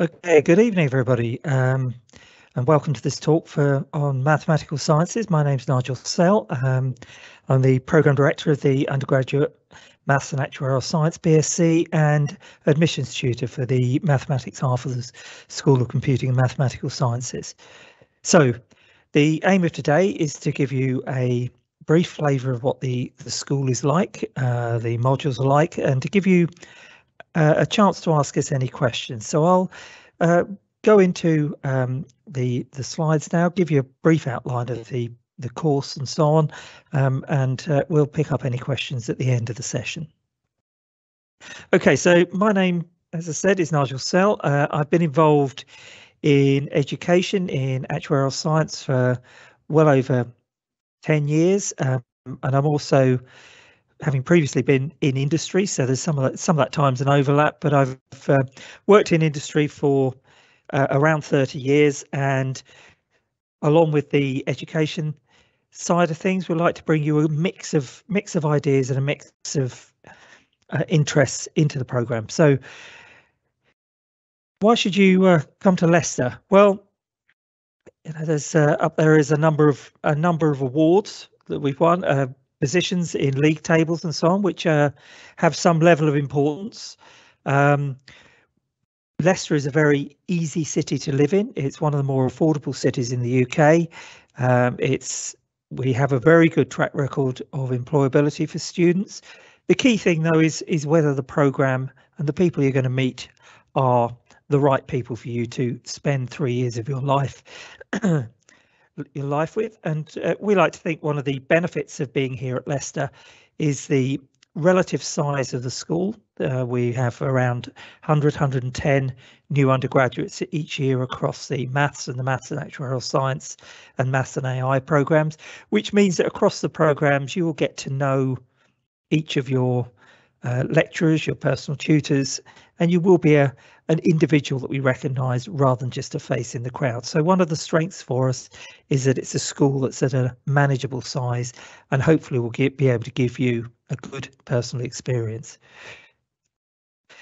Okay, good evening, everybody, and welcome to this talk on mathematical sciences. My name's Nigel Sell. I'm the Programme Director of the Undergraduate Maths and Actuarial Science BSc and Admissions Tutor for the Mathematics half of the School of Computing and Mathematical Sciences. So the aim of today is to give you a brief flavour of what the school is like, the modules are like, and to give you a chance to ask us any questions. So I'll go into the slides now, give you a brief outline of the course and so on, and we'll pick up any questions at the end of the session. Okay, so my name, as I said, is Nigel Sell. I've been involved in education in actuarial science for well over 10 years, and I'm also, having previously been in industry, so there's some of that time's an overlap, but I've worked in industry for around 30 years, and along with the education side of things, we'd like to bring you a mix of ideas and a mix of interests into the programme. So why should you come to Leicester? Well, there's up there is a number of awards that we've won, positions in league tables and so on, which have some level of importance. Leicester is a very easy city to live in. It's one of the more affordable cities in the UK. We have a very good track record of employability for students. The key thing, though, is whether the programme and the people you're going to meet are the right people for you to spend 3 years of your life with. And we like to think one of the benefits of being here at Leicester is the relative size of the school. We have around 110 new undergraduates each year across the maths and actuarial science and maths and AI programs, which means that across the programs you will get to know each of your lecturers, your personal tutors, and you will be an individual that we recognise rather than just a face in the crowd. So one of the strengths for us is that it's a school that's at a manageable size and hopefully will be able to give you a good personal experience.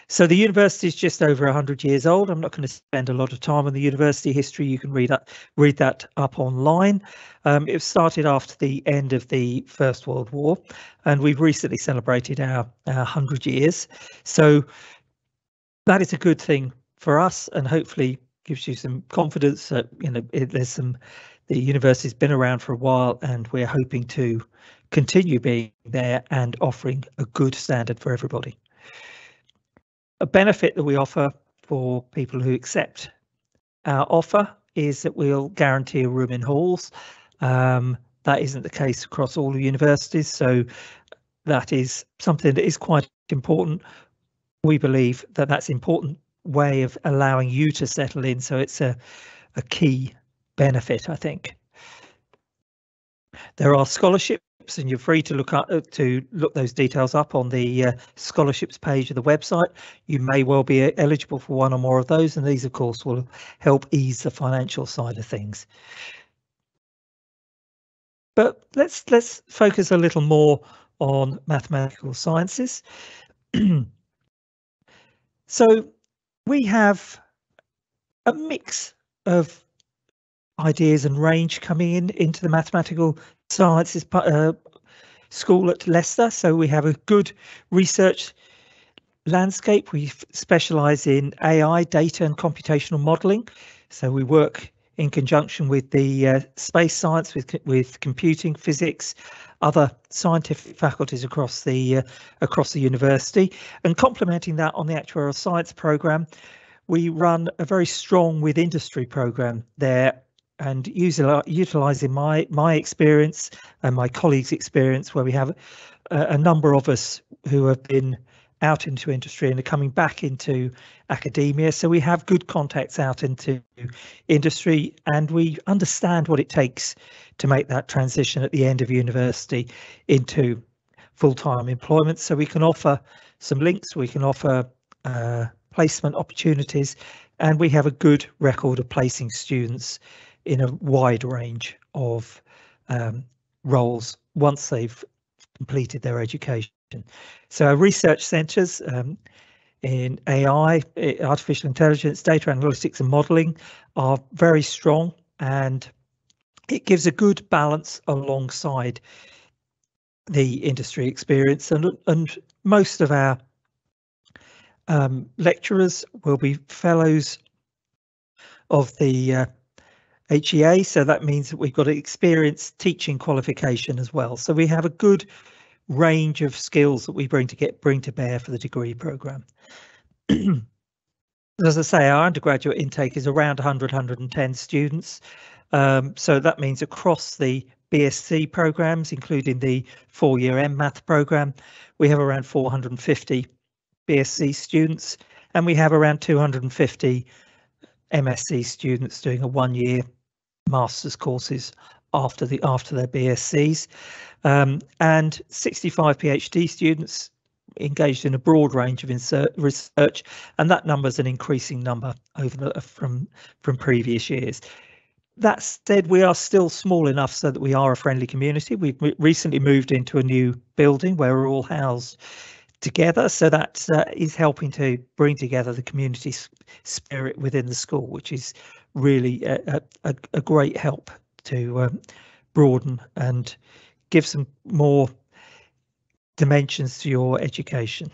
So the university is just over 100 years old. I'm not going to spend a lot of time on the university history. You can read that up online. It was started after the end of the First World War, and we've recently celebrated our 100 years. So that is a good thing for us, and hopefully gives you some confidence that the university's been around for a while, and we're hoping to continue being there and offering a good standard for everybody. A benefit that we offer for people who accept our offer is that we'll guarantee a room in halls. That isn't the case across all the universities, so that is something that is quite important. We believe that that's an important way of allowing you to settle in, so it's a key benefit, I think. There are scholarships, and you're free to look those details up on the scholarships page of the website. You may well be eligible for one or more of those, and these, of course, will help ease the financial side of things. But let's focus a little more on mathematical sciences. So we have a mix of ideas and range coming into the mathematical sciences school at Leicester. So we have a good research landscape. We specialise in AI, data and computational modelling. So we work in conjunction with the space science, with computing, physics, other scientific faculties across the university, and complementing that on the actuarial science programme, we run a very strong with industry programme there, and utilising my experience and my colleagues' experience, where we have a number of us who have been out into industry and are coming back into academia. So we have good contacts out into industry, and we understand what it takes to make that transition at the end of university into full-time employment. So we can offer some links, we can offer placement opportunities, and we have a good record of placing students in a wide range of roles once they've completed their education. So our research centres, in AI, artificial intelligence, data analytics and modelling are very strong, and it gives a good balance alongside the industry experience. And most of our lecturers will be fellows of the HEA, so that means that we've got an experienced teaching qualification as well. So we have a good range of skills that we bring to bear for the degree programme. As I say, our undergraduate intake is around 110 students. So that means across the BSc programmes, including the 4-year MMath programme, we have around 450 BSc students, and we have around 250 MSc students doing a 1-year master's courses after their BScs, and 65 PhD students engaged in a broad range of research, and that number is an increasing number from previous years. That said, we are still small enough so that we are a friendly community. We've recently moved into a new building where we're all housed together, so that is helping to bring together the community spirit within the school, which is really a great help to broaden and give some more dimensions to your education.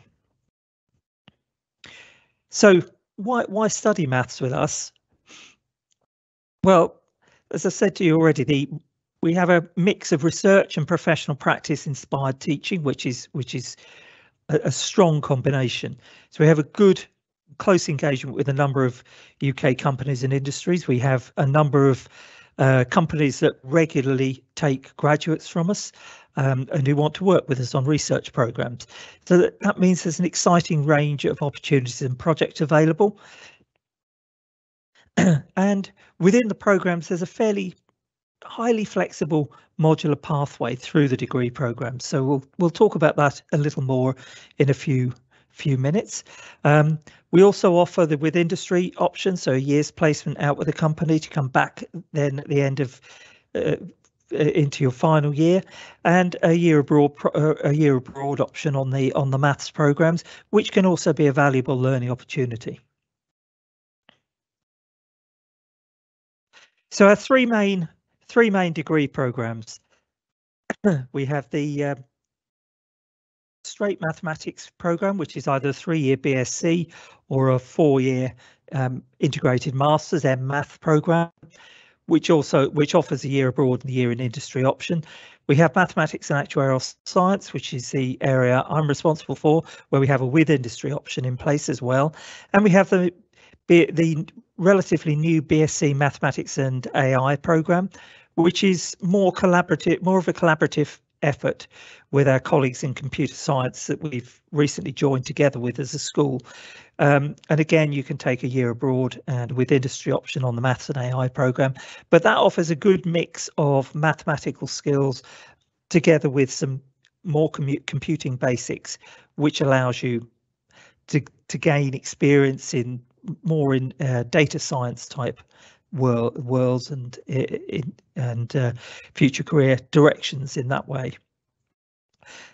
So why study maths with us? Well, as I said to you already, we have a mix of research and professional practice inspired teaching, which is a strong combination. So we have a good close engagement with a number of UK companies and industries. We have a number of companies that regularly take graduates from us and who want to work with us on research programs. So that means there's an exciting range of opportunities and projects available. And within the programs, there's a fairly highly flexible modular pathway through the degree program. So we'll talk about that a little more in a few minutes. We also offer the with industry option, so a year's placement out with a company to come back then at the end of into your final year, and a year abroad option on the maths programs, which can also be a valuable learning opportunity. So our three main degree programs. We have the straight mathematics program, which is either a 3-year BSc or a 4-year integrated masters MMath program, which offers a year abroad and a year in industry option. We have mathematics and actuarial science, which is the area I'm responsible for, where we have a with industry option in place as well. And we have the relatively new BSc mathematics and AI program, which is more of a collaborative effort with our colleagues in computer science that we've recently joined together with as a school. And again, you can take a year abroad and with industry option on the maths and AI program, but that offers a good mix of mathematical skills together with some more computing basics, which allows you to gain experience in data science type worlds and future career directions in that way.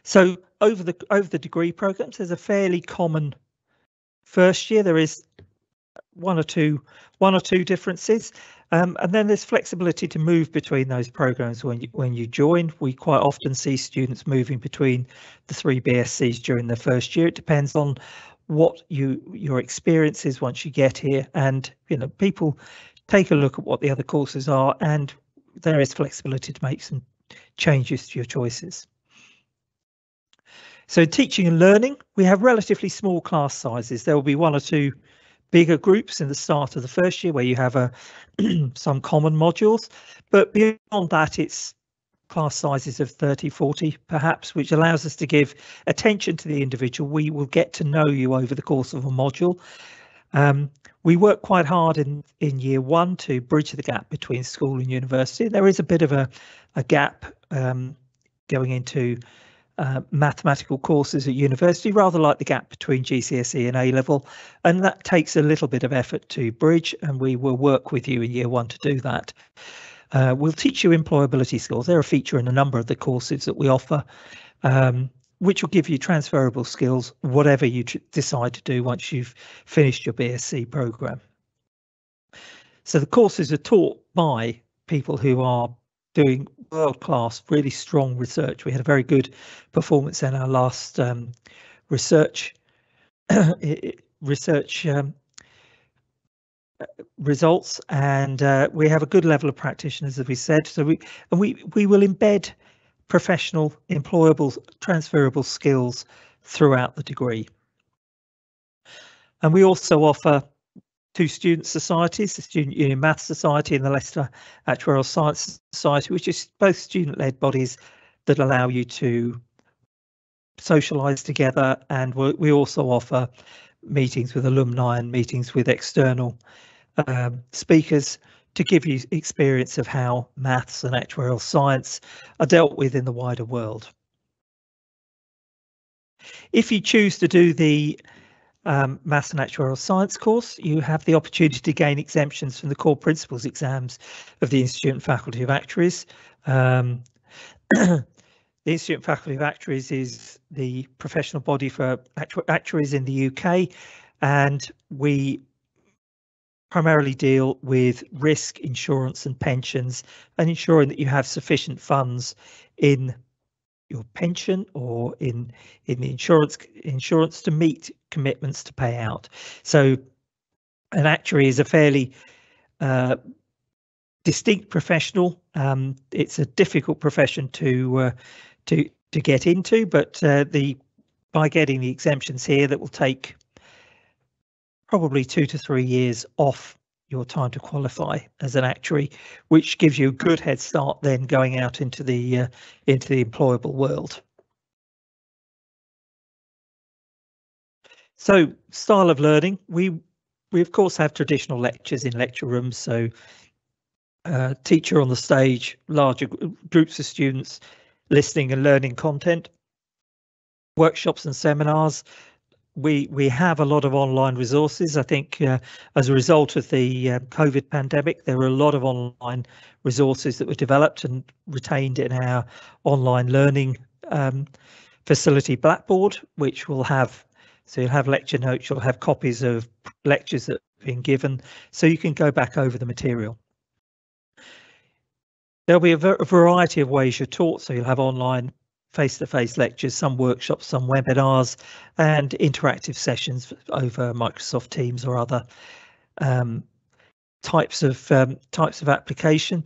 So over the degree programs, there's a fairly common first year. There is one or two differences, and then there's flexibility to move between those programs when you join. We quite often see students moving between the 3 BScs during their first year. It depends on what your experience is once you get here, and people take a look at what the other courses are, and there is flexibility to make some changes to your choices. So teaching and learning, we have relatively small class sizes. There will be 1 or 2 bigger groups in the start of the first year where you have some common modules, but beyond that it's class sizes of 30, 40 perhaps, which allows us to give attention to the individual. We will get to know you over the course of a module. We work quite hard in year 1 to bridge the gap between school and university. There is a bit of a gap going into mathematical courses at university, rather like the gap between GCSE and A-level, and that takes a little bit of effort to bridge, and we will work with you in year 1 to do that. We'll teach you employability skills. They're a feature in a number of the courses that we offer. which will give you transferable skills, whatever you decide to do once you've finished your BSc program. So the courses are taught by people who are doing world-class, really strong research. We had a very good performance in our last research results, and we have a good level of practitioners, as we said. So we will embed professional, employable, transferable skills throughout the degree. And we also offer 2 student societies, the Student Union Maths Society and the Leicester Actuarial Science Society, which is both student-led bodies that allow you to socialise together. And we also offer meetings with alumni and meetings with external speakers to give you experience of how maths and actuarial science are dealt with in the wider world. If you choose to do the Maths and Actuarial Science course, you have the opportunity to gain exemptions from the core principles exams of the Institute and Faculty of Actuaries. The Institute and Faculty of Actuaries is the professional body for actuaries in the UK, and we primarily deal with risk, insurance and pensions, and ensuring that you have sufficient funds in your pension or in the insurance to meet commitments to pay out. So an actuary is a fairly distinct professional. It's a difficult profession to get into, but by getting the exemptions here, that will take probably 2 to 3 years off your time to qualify as an actuary, which gives you a good head start then going out into the employable world. So style of learning, we of course have traditional lectures in lecture rooms, so teacher on the stage, larger groups of students listening and learning content, workshops and seminars. We have a lot of online resources. I think as a result of the COVID pandemic, there were a lot of online resources that were developed and retained in our online learning facility Blackboard, which will have, so you'll have lecture notes, you'll have copies of lectures that have been given, so you can go back over the material. There'll be a variety of ways you're taught, so you'll have online face-to-face lectures, some workshops, some webinars, and interactive sessions over Microsoft Teams or other types of application.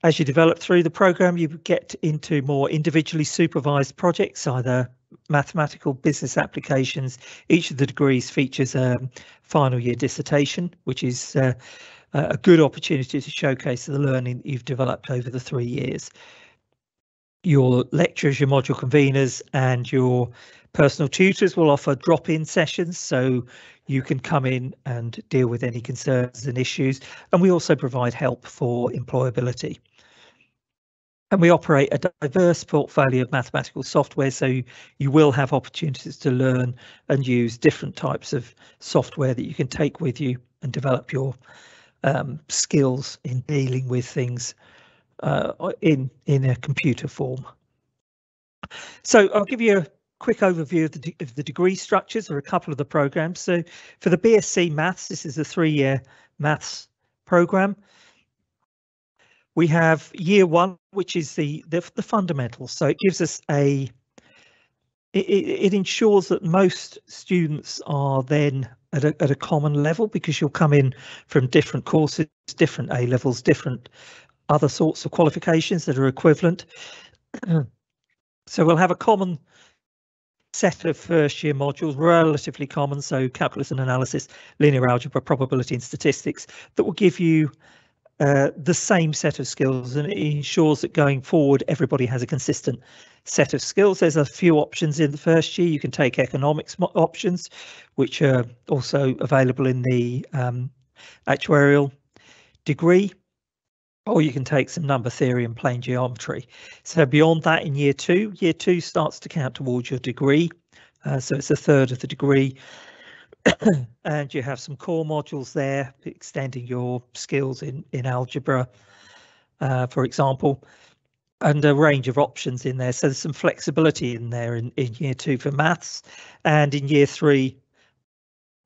As you develop through the program, you get into more individually supervised projects, either mathematical, business applications. Each of the degrees features a final year dissertation, which is a good opportunity to showcase the learning that you've developed over the 3 years. Your lecturers, your module conveners and your personal tutors will offer drop-in sessions, so you can come in and deal with any concerns and issues. And we also provide help for employability. And we operate a diverse portfolio of mathematical software, so you will have opportunities to learn and use different types of software that you can take with you and develop your skills in dealing with things in a computer form. So I'll give you a quick overview of the degree structures. There are a couple of the programs. So for the BSc Maths, this is a 3-year maths program. We have year 1, which is the fundamentals. So it gives us it ensures that most students are then at a common level, because you'll come in from different courses, different A levels, different other sorts of qualifications that are equivalent. So we'll have a common set of first year modules, relatively common, so calculus and analysis, linear algebra, probability and statistics, that will give you the same set of skills, and it ensures that going forward everybody has a consistent set of skills. There's a few options in the first year. You can take economics options, which are also available in the actuarial degree, or you can take some number theory and plane geometry. So beyond that, in year 2 starts to count towards your degree, so it's a third of the degree. And you have some core modules there, extending your skills in algebra, for example. and a range of options in there. So there's some flexibility in there in year 2 for maths, and in year 3,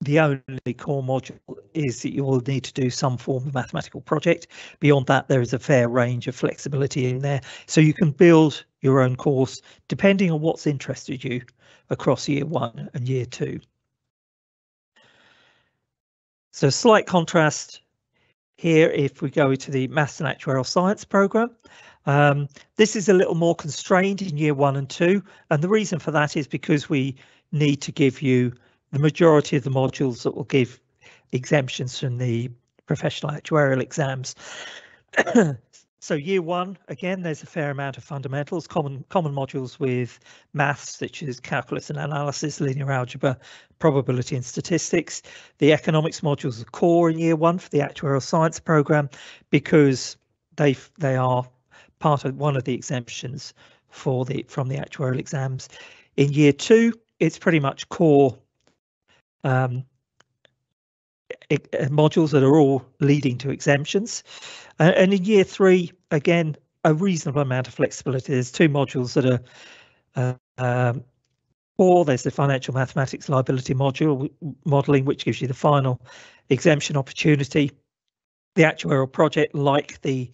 the only core module is that you will need to do some form of mathematical project. Beyond that, there is a fair range of flexibility in there. So you can build your own course depending on what's interested you across year 1 and year 2. So slight contrast here if we go to the Maths and Actuarial Science programme. This is a little more constrained in year 1 and 2, and the reason for that is because we need to give you the majority of the modules that will give exemptions from the professional actuarial exams. So year 1, again, there's a fair amount of fundamentals, common modules with maths, such as calculus and analysis, linear algebra, probability and statistics. The economics modules are core in year 1 for the actuarial science programme because they are part of one of the exemptions from the actuarial exams. In year 2, it's pretty much core modules that are all leading to exemptions. And in year 3, again, a reasonable amount of flexibility. There's 2 modules that are core. There's the financial mathematics liability module, modelling, which gives you the final exemption opportunity. The actuarial project, like the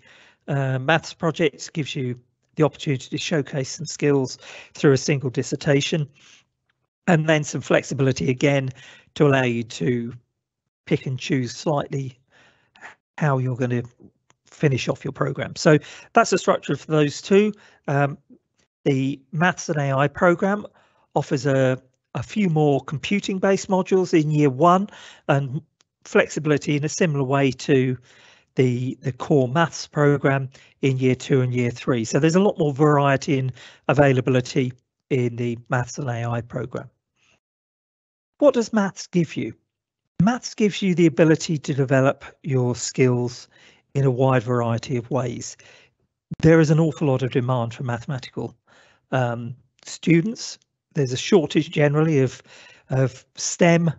maths projects, gives you the opportunity to showcase some skills through a single dissertation. And then some flexibility again to allow you to pick and choose slightly how you're going to finish off your program. So that's the structure for those 2. The Maths and AI program offers a few more computing based modules in year 1 and flexibility in a similar way to the core maths program in year 2 and year 3. So there's a lot more variety and availability in the Maths and AI program. What does maths give you? Maths gives you the ability to develop your skills in a wide variety of ways. There is an awful lot of demand for mathematical students. There's a shortage generally of STEM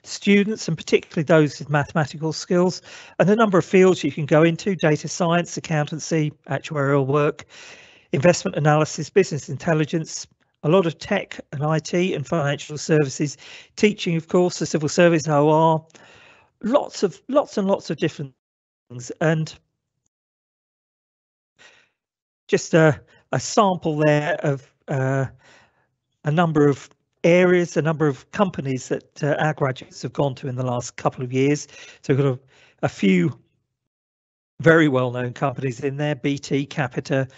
students, and particularly those with mathematical skills, and a number of fields you can go into: data science, accountancy, actuarial work, investment analysis, business intelligence, a lot of tech and IT and financial services, teaching, of course, the civil service, OR, lots and lots of different things. And just a sample there of a number of areas, a number of companies that our graduates have gone to in the last couple of years. So we've got a few very well-known companies in there: BT, Capita,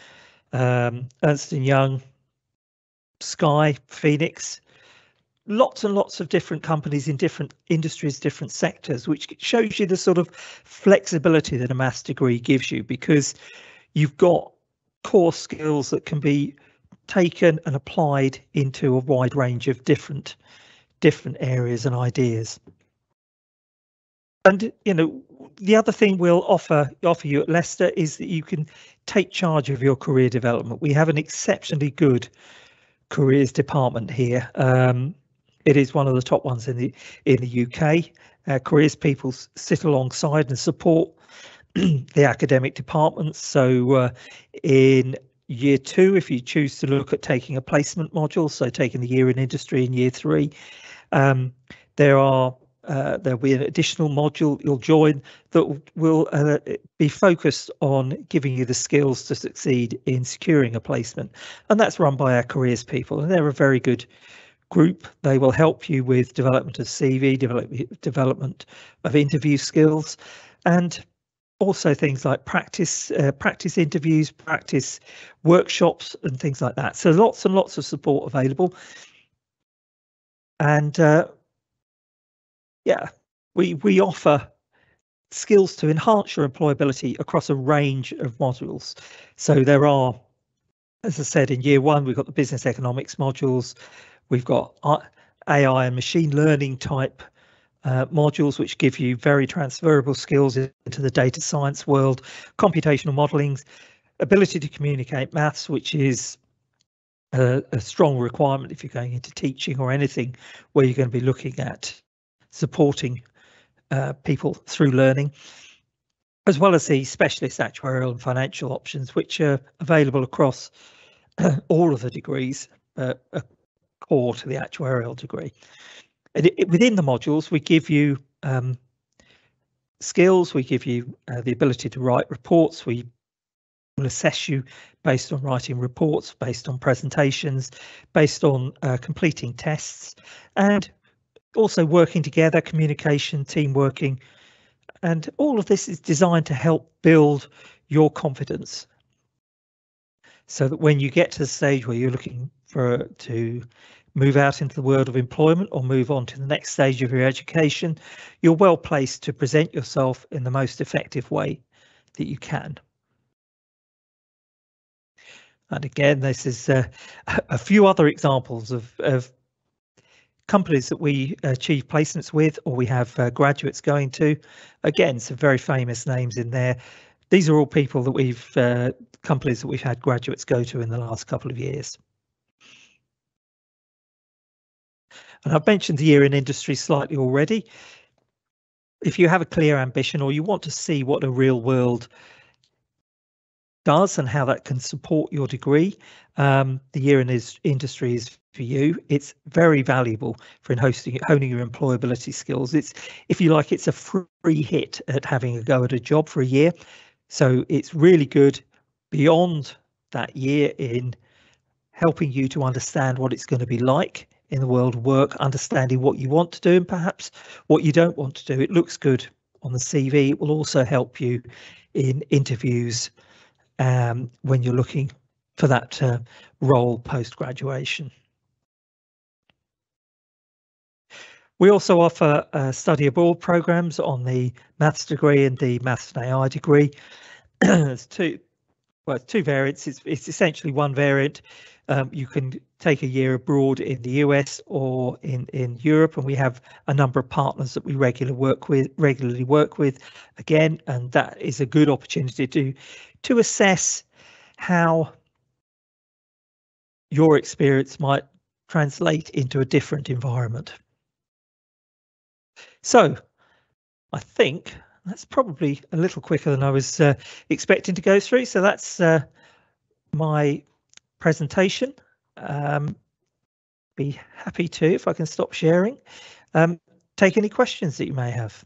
Ernst & Young, Sky, Phoenix, lots and lots of different companies in different industries, different sectors, which shows you the sort of flexibility that a maths degree gives you, because you've got core skills that can be taken and applied into a wide range of different areas and ideas. And the other thing we'll offer you at Leicester is that you can take charge of your career development. We have an exceptionally good careers department here. It is one of the top ones in the UK. Careers people sit alongside and support the academic departments. So in year 2, if you choose to look at taking a placement module, so taking the year in industry in year 3, there'll be an additional module you'll join that will be focused on giving you the skills to succeed in securing a placement, and that's run by our careers people, and they're a very good group. They will help you with development of CV, development of interview skills, and also things like practice interviews, practice workshops and things like that. So lots and lots of support available. And we offer skills to enhance your employability across a range of modules. So there are, as I said, in year 1, we've got the business economics modules. We've got AI and machine learning type modules, which give you very transferable skills into the data science world, computational modelling, ability to communicate maths, which is a strong requirement if you're going into teaching or anything where you're going to be looking at supporting people through learning. as well as the specialist actuarial and financial options, which are available across all of the degrees, are core to the actuarial degree. And within the modules, we give you skills, we give you the ability to write reports, we will assess you based on writing reports, based on presentations, based on completing tests, and also working together, communication, team working. And all of this is designed to help build your confidence so that when you get to the stage where you're looking to move out into the world of employment or move on to the next stage of your education, you're well placed to present yourself in the most effective way that you can. And again, this is a few other examples of companies that we achieve placements with, or we have graduates going to. Again, some very famous names in there. These are all people that companies that we've had graduates go to in the last couple of years. And I've mentioned the year in industry slightly already. If you have a clear ambition, or you want to see what a real world does and how that can support your degree, the year in industry is for you. It's very valuable for honing your employability skills. It's, if you like, it's a free hit at having a go at a job for a year. So it's really good beyond that year in helping you to understand what it's going to be like in the world of work, understanding what you want to do and perhaps what you don't want to do. It looks good on the CV. It will also help you in interviews when you're looking for that role post-graduation. We also offer study abroad programs on the maths degree and the maths and AI degree. There's two variants. It's essentially one variant. You can take a year abroad in the US or in Europe, and we have a number of partners that we regularly work with again, and that is a good opportunity to assess how your experience might translate into a different environment. So I think that's probably a little quicker than I was expecting to go through. So that's my presentation. Be happy to, if I can stop sharing, take any questions that you may have.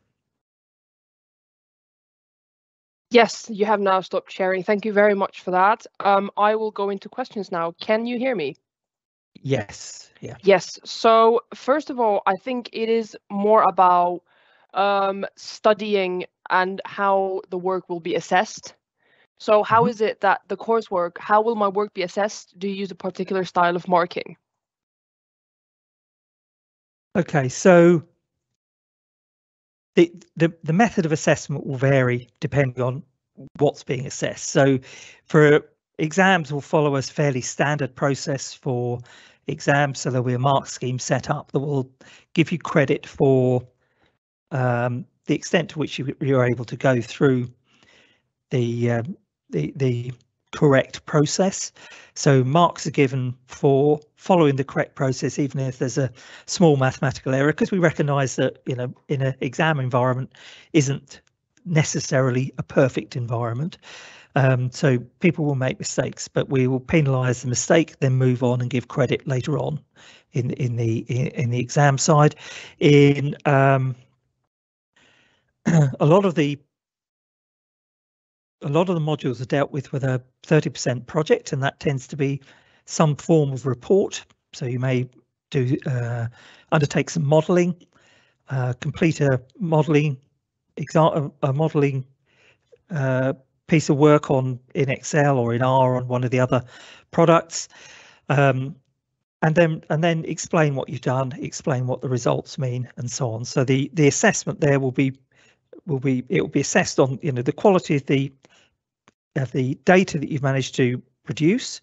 Yes, you have now stopped sharing. Thank you very much for that. I will go into questions now. Can you hear me? Yes. Yeah. Yes. So first of all, I think it is more about studying and how the work will be assessed. So how is it that the coursework, how will my work be assessed? Do you use a particular style of marking? Okay, so the method of assessment will vary depending on what's being assessed. So for exams, will follow a fairly standard process for exams. So there'll be a mark scheme set up that will give you credit for the extent to which you're able to go through the correct process. So marks are given for following the correct process, even if there's a small mathematical error, because we recognise that, you know, in an exam environment isn't necessarily a perfect environment. So people will make mistakes, but we will penalise the mistake, then move on and give credit later on in the exam side. In a lot of the modules are dealt with a 30% project, and that tends to be some form of report. So you may undertake some modelling, complete a modelling piece of work in Excel or in R on one of the other products, and then explain what you've done, explain what the results mean, and so on. So the assessment there will be assessed on, you know, the quality of the data that you've managed to produce,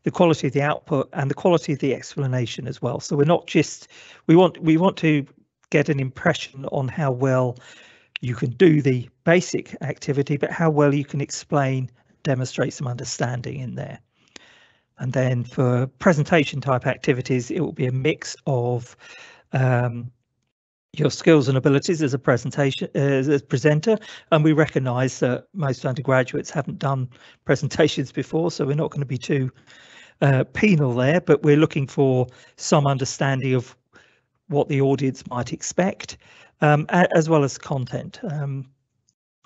the quality of the output, and the quality of the explanation as well. So we're not just, we want to get an impression on how well you can do the basic activity, but how well you can explain, demonstrate some understanding in there. And then for presentation type activities, it will be a mix of your skills and abilities as a presenter, and we recognise that most undergraduates haven't done presentations before, so we're not going to be too penal there, but we're looking for some understanding of what the audience might expect, as well as content.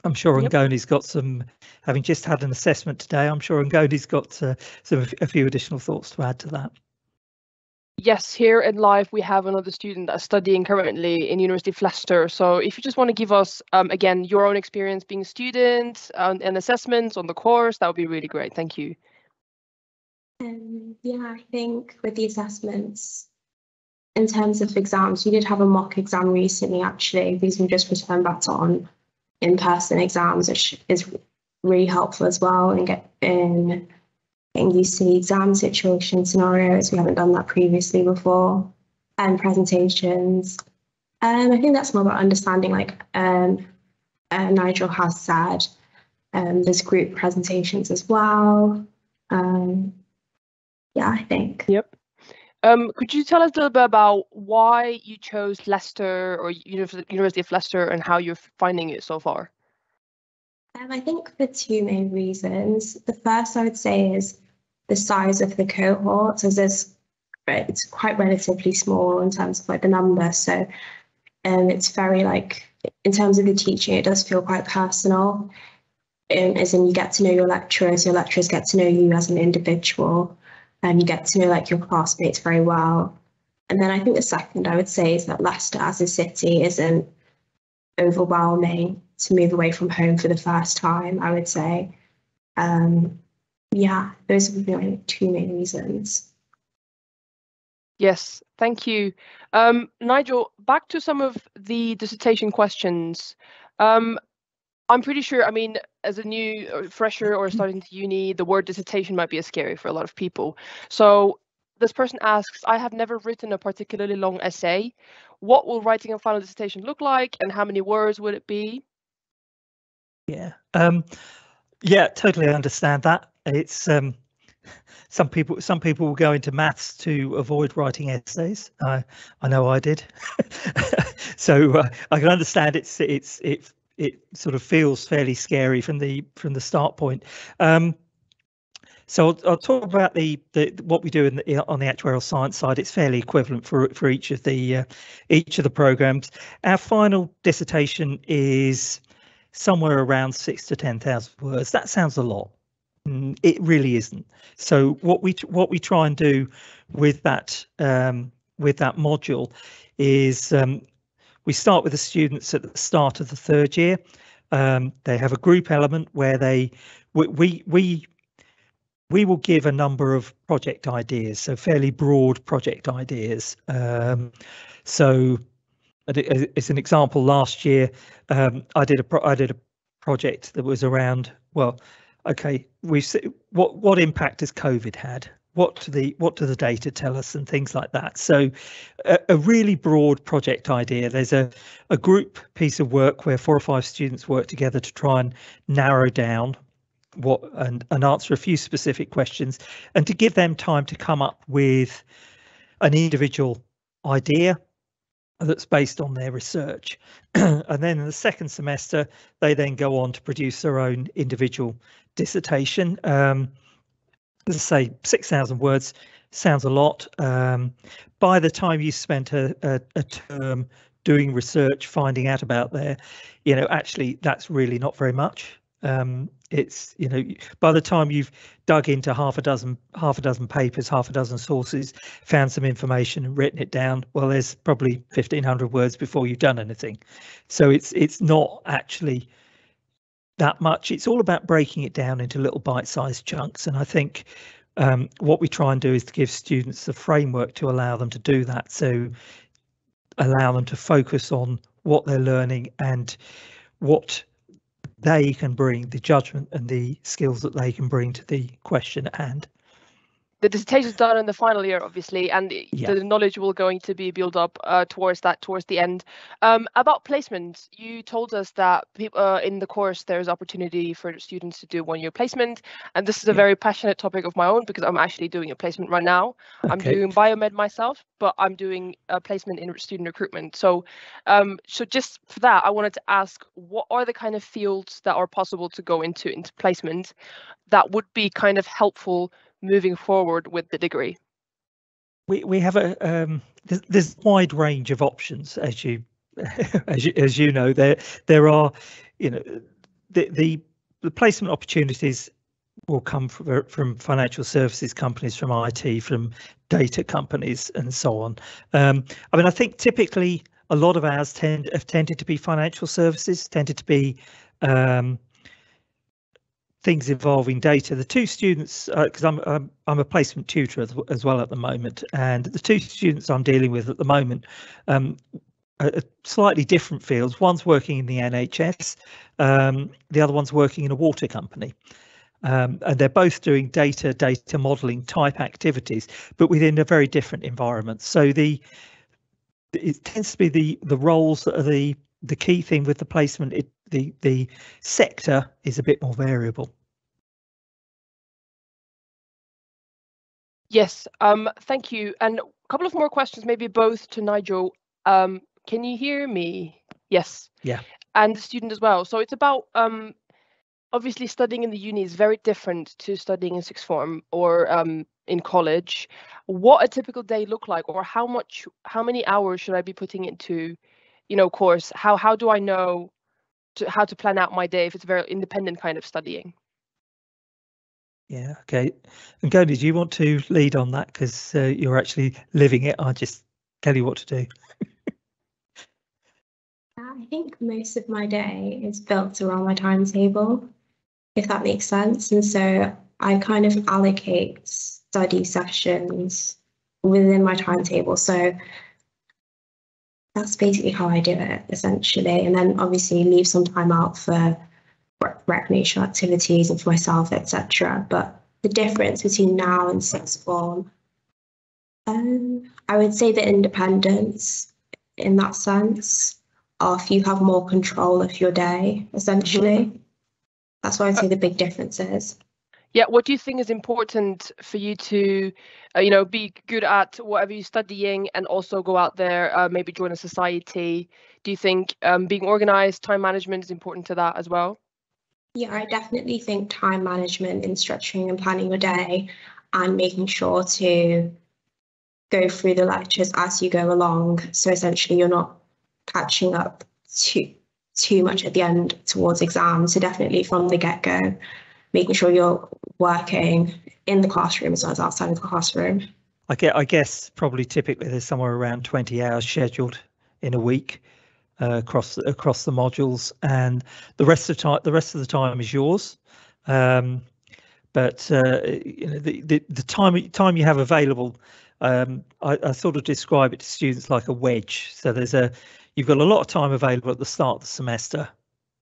I'm sure Ngoni's got some, having just had an assessment today, I'm sure Ngoni's got a few additional thoughts to add to that. Yes, here in live we have another student that's studying currently in University of Leicester. So if you just want to give us, again, your own experience being a student and assessments on the course, that would be really great. Thank you. Yeah, I think with the assessments, in terms of exams, we did have a mock exam recently, actually, because we just returned back on in-person exams, which is really helpful as well in getting used to the exam situation scenarios. We haven't done that previously before. And presentations. I think that's more about understanding, like Nigel has said, there's group presentations as well. Yeah, I think. Yep. Could you tell us a little bit about why you chose Leicester or University of Leicester and how you're finding it so far? I think for two main reasons. The first, I would say, is the size of the cohort. So it's quite relatively small in terms of like the number. So it's very like, in terms of the teaching, it does feel quite personal. As in, you get to know your lecturers get to know you as an individual, and you get to know like your classmates very well. And then I think the second I would say is that Leicester as a city isn't overwhelming to move away from home for the first time, I would say. Yeah, those would be my two main reasons. Yes, thank you. Nigel, back to some of the dissertation questions. I'm pretty sure, I mean, as a new fresher or starting to uni, the word dissertation might be scary for a lot of people. So this person asks, I have never written a particularly long essay. What will writing a final dissertation look like, and how many words would it be? Yeah, yeah, totally understand that. It's some people will go into maths to avoid writing essays. I know I did. So I can understand it sort of feels fairly scary from the start point. So I'll talk about what we do on the actuarial science side. It's fairly equivalent for each of the programs. Our final dissertation is somewhere around 6,000 to 10,000 words. That sounds a lot. It really isn't. So what we try and do with that module is we start with the students at the start of the third year. They have a group element where we will give a number of project ideas, so fairly broad project ideas. So as an example, last year I did a project that was around, well, okay, what impact has COVID had? What do the data tell us, and things like that. So a really broad project idea. There's a group piece of work where 4 or 5 students work together to try and narrow down and answer a few specific questions, and to give them time to come up with an individual idea that's based on their research. And then in the second semester, they then go on to produce their own individual dissertation. As I say, 6,000 words sounds a lot. By the time you spent a term doing research, finding out about actually that's really not very much. It's, by the time you've dug into half a dozen papers, half a dozen sources, found some information and written it down, well, there's probably 1,500 words before you've done anything. So it's not actually that much. It's all about breaking it down into little bite-sized chunks. And I think what we try and do is to give students the framework to allow them to do that. So allow them to focus on what they're learning and what they can bring, the judgment and the skills that they can bring to the question at hand. the dissertation is done in the final year, obviously, and Yeah. the knowledge will going to be built up towards the end. About placements, you told us that in the course there's opportunity for students to do 1-year placement, and this is a very passionate topic of my own because I'm actually doing a placement right now. Okay. I'm doing biomed myself, but I'm doing a placement in student recruitment. So, so just for that, I wanted to ask, what are the kind of fields that are possible to go into placement that would be kind of helpful moving forward with the degree? We have there's a wide range of options, as you as you know. There are, you know, the placement opportunities will come from financial services companies, from IT, from data companies, and so on. I mean, I think typically a lot of ours have tended to be financial services, tended to be things involving data. The two students, because I'm a placement tutor as well at the moment, and the two students I'm dealing with at the moment are slightly different fields. One's working in the NHS, the other one's working in a water company. And they're both doing data modeling type activities, but within a very different environment. So it tends to be the roles that are the key thing with the placement. The sector is a bit more variable. Yes, thank you. And a couple of more questions, maybe both to Nigel. Can you hear me? Yes. Yeah. And the student as well. So it's about obviously studying in the uni is very different to studying in sixth form or in college. What a typical day look like, or how many hours should I be putting into, you know, course? How do I know how to plan out my day if it's very independent kind of studying? Yeah, okay. And Goni, do you want to lead on that, because you're actually living it? I'll just tell you what to do. I think most of my day is built around my timetable, if that makes sense. And so I kind of allocate study sessions within my timetable. So that's basically how I do it, essentially. And then obviously leave some time out for recreational activities and for myself, etc. But the difference between now and sixth form, I would say the independence in that sense of you have more control of your day, essentially. That's why I'd say the big difference is. Yeah, what do you think is important for you to, you know, be good at whatever you're studying and also go out there, maybe join a society? Do you think being organized, time management is important to that as well? Yeah, I definitely think time management in structuring and planning your day and making sure to go through the lectures as you go along. So essentially you're not catching up too much at the end towards exams. So definitely from the get-go, making sure you're working in the classroom as well as outside of the classroom. I guess probably typically there's somewhere around 20 hours scheduled in a week across the modules, and the rest of the time is yours. But you know, the time you have available, I sort of describe it to students like a wedge. So you've got a lot of time available at the start of the semester,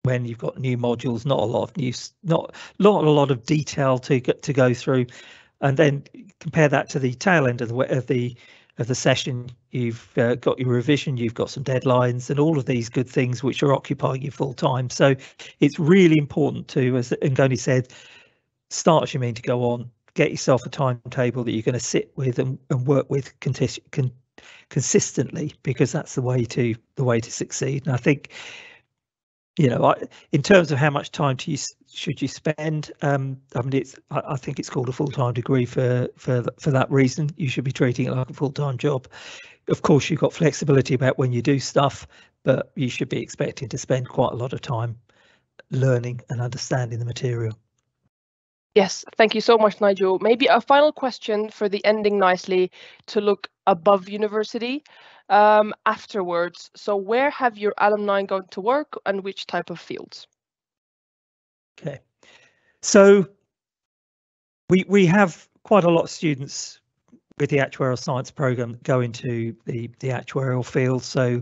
when you've got new modules, not a lot of detail to go through, and then compare that to the tail end of the session. You've got your revision, you've got some deadlines, and all of these good things which are occupying you full time. So it's really important to, as Ngoni said, start as you mean to go on. Get yourself a timetable that you're going to sit with and work with consistently, because that's the way to succeed. And I think, you know, in terms of how much time should you spend, I mean, I think it's called a full-time degree for that reason. You should be treating it like a full-time job. Of course, you've got flexibility about when you do stuff, but you should be expecting to spend quite a lot of time learning and understanding the material. Yes, thank you so much, Nigel. Maybe a final question for the ending nicely, to look above university afterwards. So where have your alumni gone to work, and which type of fields? Okay, so we have quite a lot of students with the actuarial science program that go into the actuarial field. So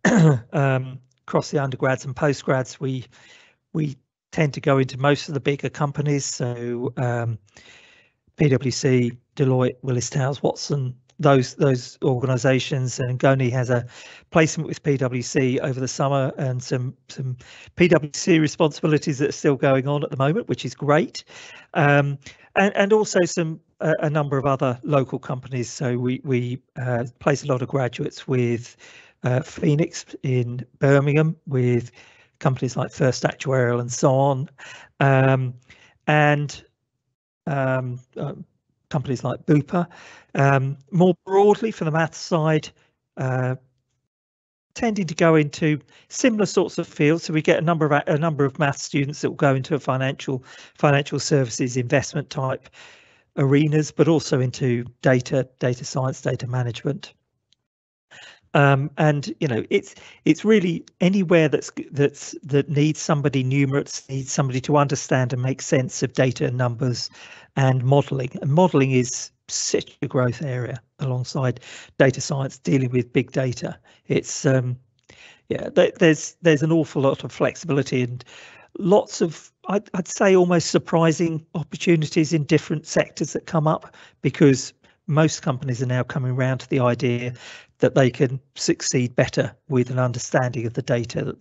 across the undergrads and postgrads, we tend to go into most of the bigger companies. So PwC, Deloitte, Willis Towers Watson, those organisations, and Goni has a placement with PwC over the summer, and some PwC responsibilities that are still going on at the moment, which is great, and also a number of other local companies. So we place a lot of graduates with Phoenix in Birmingham, with companies like First Actuarial and so on, and companies like Bupa. More broadly, for the maths side, tending to go into similar sorts of fields. So we get a number of maths students that will go into a financial services, investment type arenas, but also into data science, data management. And it's really anywhere that needs somebody numerate, needs somebody to understand and make sense of data and numbers and modelling. And modelling is such a growth area alongside data science, dealing with big data. It's there's an awful lot of flexibility and lots of, I'd say, almost surprising opportunities in different sectors that come up, because most companies are now coming around to the idea that they can succeed better with an understanding of the data that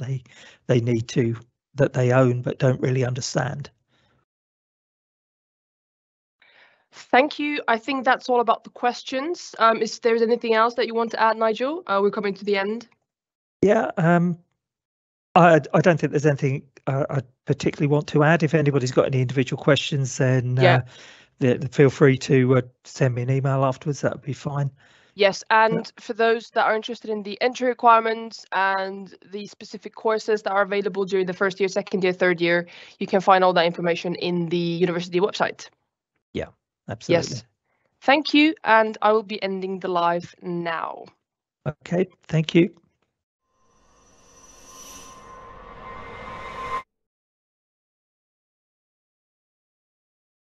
they own but don't really understand. Thank you. I think that's all about the questions. Is there anything else that you want to add, Nigel? We're coming to the end. Yeah, I don't think there's anything I particularly want to add. If anybody's got any individual questions, then feel free to send me an email afterwards. That would be fine. Yes, and for those that are interested in the entry requirements and the specific courses that are available during the first year, second year, third year, you can find all that information in the university website. Yeah, absolutely. Yes. Thank you, and I will be ending the live now. Okay, thank you.